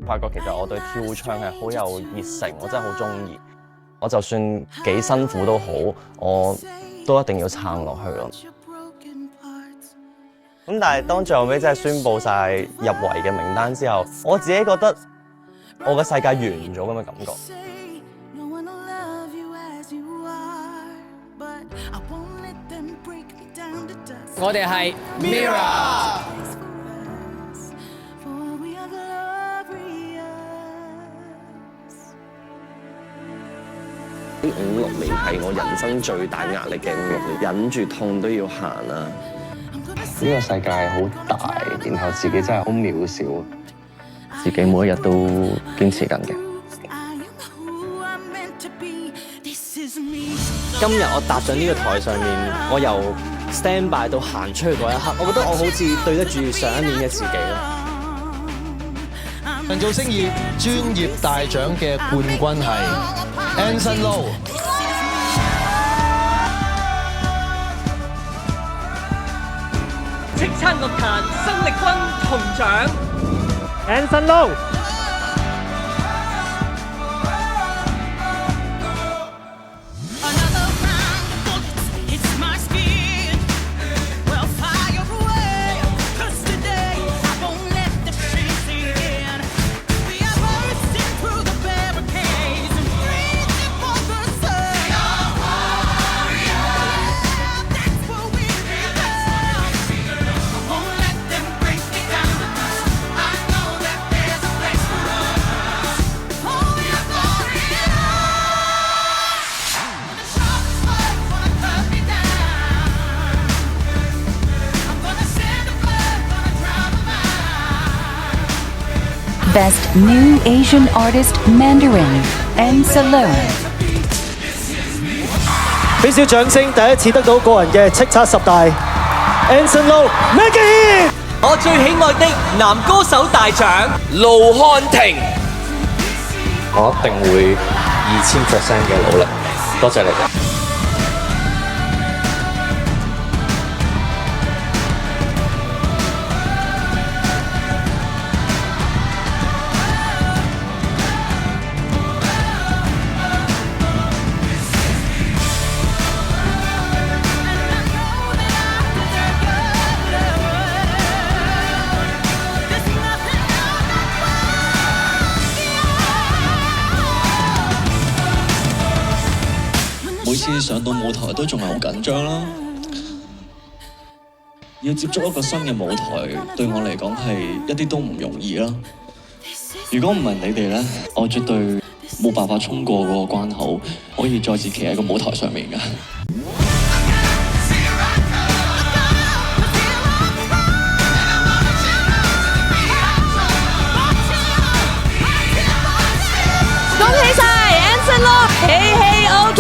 發覺其實我對跳唱係好有熱誠，我真係好中意。我就算幾辛苦都好，我都一定要撐落去咯。咁但係當最後尾真係宣佈晒入圍嘅名單之後，我自己覺得我嘅世界完咗咁嘅感覺。我哋係 Mirror。呢5、6年係我人生最大壓力嘅5、6年，忍住痛都要行啊！呢個世界好大，然後自己真係好渺小，自己每一日都堅持緊嘅。今日我踏上呢個台上面，我由 stand by 到行出去嗰一刻，我覺得我好似對得住上一年嘅自己咯。人造星2專業大獎嘅冠軍係 Anson Lo。叱咤樂壇新力軍銅獎 Anson Lo。Best New Asian Artist Mandarin Anson Lo。俾少掌聲，第一次得到個人嘅叱咤10大 Anson Lo Maggie。我最喜愛的男歌手大獎盧瀚霆。我一定會2000% 嘅努力，多謝你哋。每次上到舞台都仲係好緊張啦，要接觸一個新嘅舞台，對我嚟講係一啲都唔容易啦。如果唔係你哋咧，我絕對冇辦法衝過嗰個關口，可以再次企喺個舞台上面㗎。恭喜晒 Anson Lo， 嘿嘿 OK。